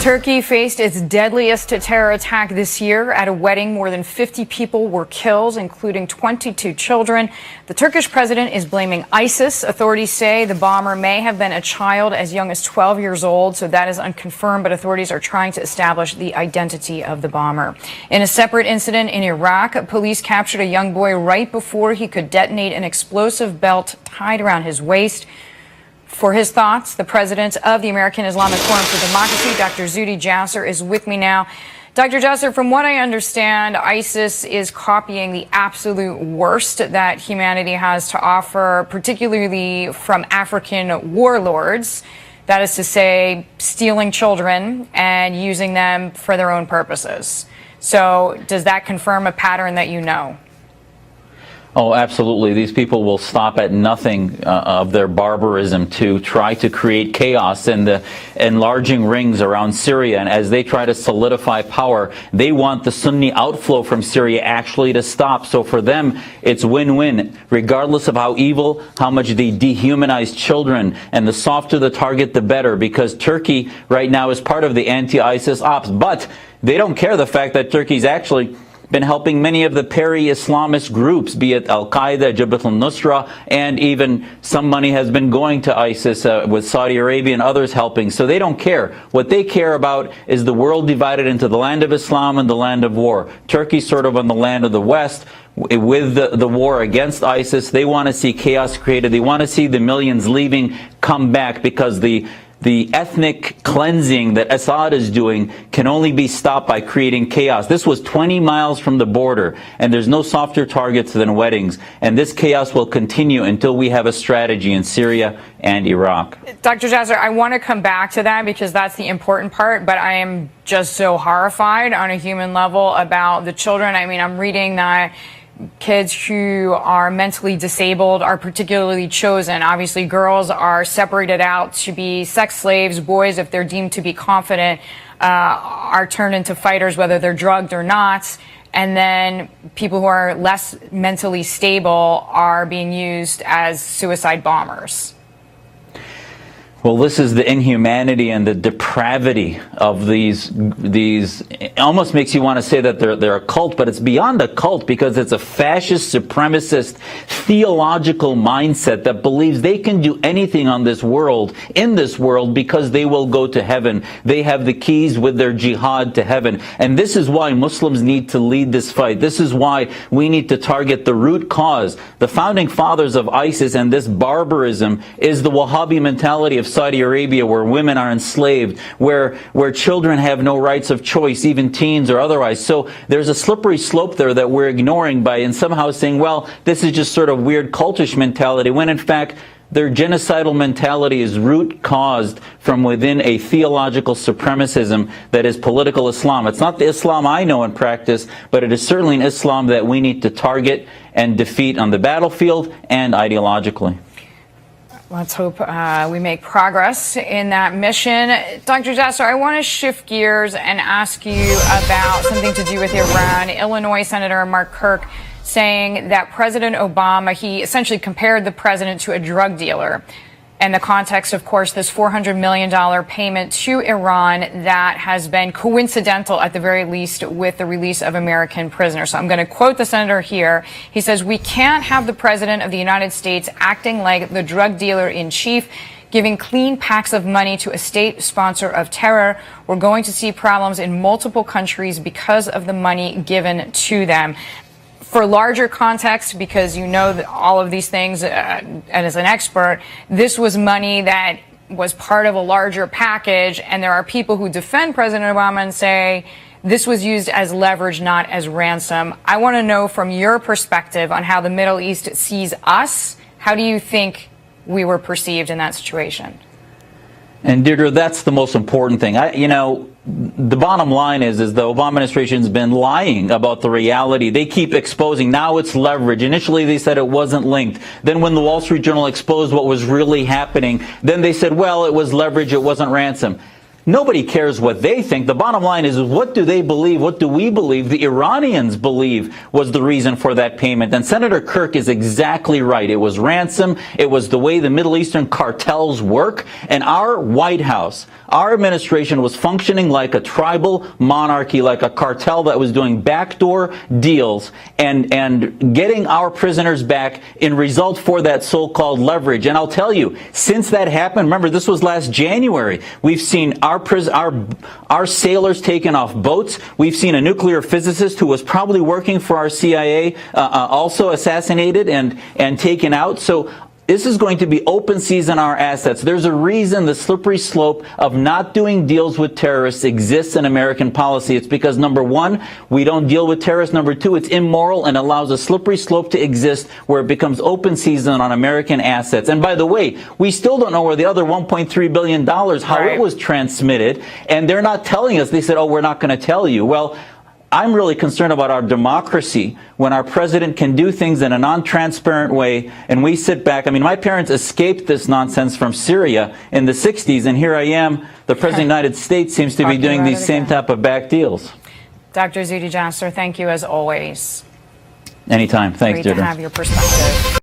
Turkey faced its deadliest terror attack this year. At a wedding, more than 50 people were killed, including 22 children. The Turkish president is blaming ISIS. Authorities say the bomber may have been a child as young as 12 years old, so that is unconfirmed, but authorities are trying to establish the identity of the bomber. In a separate incident in Iraq, police captured a young boy right before he could detonate an explosive belt tied around his waist. For his thoughts, the president of the American Islamic Forum for Democracy, Dr. Jasser, is with me now. Dr. Jasser, from what I understand, ISIS is copying the absolute worst that humanity has to offer, particularly from African warlords. That is to say, stealing children and using them for their own purposes. So does that confirm a pattern that you know? Oh, absolutely. These people will stop at nothing of their barbarism to try to create chaos in the enlarging rings around Syria. And as they try to solidify power, they want the Sunni outflow from Syria actually to stop. So for them, it's win-win, regardless of how evil, how much they dehumanize children. And the softer the target, the better, because Turkey right now is part of the anti-ISIS ops. But they don't care the fact that Turkey's actually been helping many of the peri-Islamist groups, be it Al-Qaeda, Jabhat al-Nusra, and even some money has been going to ISIS with Saudi Arabia and others helping. So they don't care. What they care about is the world divided into the land of Islam and the land of war. Turkey's sort of on the land of the West. With the war against ISIS, they want to see chaos created. They want to see the millions leaving come back, because the ethnic cleansing that Assad is doing can only be stopped by creating chaos. This was 20 miles from the border, and there's no softer targets than weddings. And this chaos will continue until we have a strategy in Syria and Iraq. Dr. Jasser, I want to come back to that because that's the important part, but I am just so horrified on a human level about the children. I mean, I'm reading that kids who are mentally disabled are particularly chosen. Obviously, girls are separated out to be sex slaves. Boys, if they're deemed to be confident, are turned into fighters, whether they're drugged or not. And then people who are less mentally stable are being used as suicide bombers. Well, this is the inhumanity and the depravity of these. It almost makes you want to say that they're a cult, but it's beyond a cult, because it's a fascist, supremacist, theological mindset that believes they can do anything on this world, in this world, because they will go to heaven. They have the keys with their jihad to heaven. And this is why Muslims need to lead this fight. This is why we need to target the root cause. The founding fathers of ISIS and this barbarism is the Wahhabi mentality of Saudi Arabia, where women are enslaved, where children have no rights of choice, even teens or otherwise. So there's a slippery slope there that we're ignoring by and somehow saying, well, this is just sort of weird cultish mentality, when in fact their genocidal mentality is root caused from within a theological supremacism that is political Islam. It's not the Islam I know and practice, but it is certainly an Islam that we need to target and defeat on the battlefield and ideologically. Let's hope we make progress in that mission. Dr. Jasser, I want to shift gears and ask you about something to do with Iran. Illinois Senator Mark Kirk saying that President Obama, he essentially compared the president to a drug dealer. And the context, of course, this $400 million payment to Iran that has been coincidental, at the very least, with the release of American prisoners. So I'm going to quote the senator here. He says, "We can't have the president of the United States acting like the drug dealer in chief, giving clean packs of money to a state sponsor of terror. We're going to see problems in multiple countries because of the money given to them." For larger context, because you know that all of these things, and as an expert, this was money that was part of a larger package, and there are people who defend President Obama and say this was used as leverage, not as ransom. I want to know from your perspective on how the Middle East sees us. How do you think we were perceived in that situation? And Deirdre, that's the most important thing. The bottom line is the Obama administration's been lying about the reality. They keep exposing. Now it's leverage. Initially, they said it wasn't linked. Then when the Wall Street Journal exposed what was really happening, then they said, well, it was leverage, it wasn't ransom. Nobody cares what they think. The bottom line is what do they believe? What do we believe? The Iranians believe was the reason for that payment. And Senator Kirk is exactly right. It was ransom. It was the way the Middle Eastern cartels work. And our White House, our administration was functioning like a tribal monarchy, like a cartel that was doing backdoor deals and getting our prisoners back in result for that so-called leverage. And I'll tell you, since that happened, remember this was last January, we've seen our sailors taken off boats. We've seen a nuclear physicist who was probably working for our CIA also assassinated and taken out. So this is going to be open season on our assets. There's a reason the slippery slope of not doing deals with terrorists exists in American policy. It's because, number one, we don't deal with terrorists. Number two, it's immoral and allows a slippery slope to exist where it becomes open season on American assets. And by the way, we still don't know where the other $1.3 billion, how it was transmitted. And they're not telling us. They said, oh, we're not going to tell you. Well, I'm really concerned about our democracy when our president can do things in a non-transparent way and we sit back. I mean, my parents escaped this nonsense from Syria in the 60s, and here I am. The President of the United States seems to be doing these same type of back deals. Dr. Zuhdi Jasser, thank you as always. Anytime. Thanks, Great to have your perspective.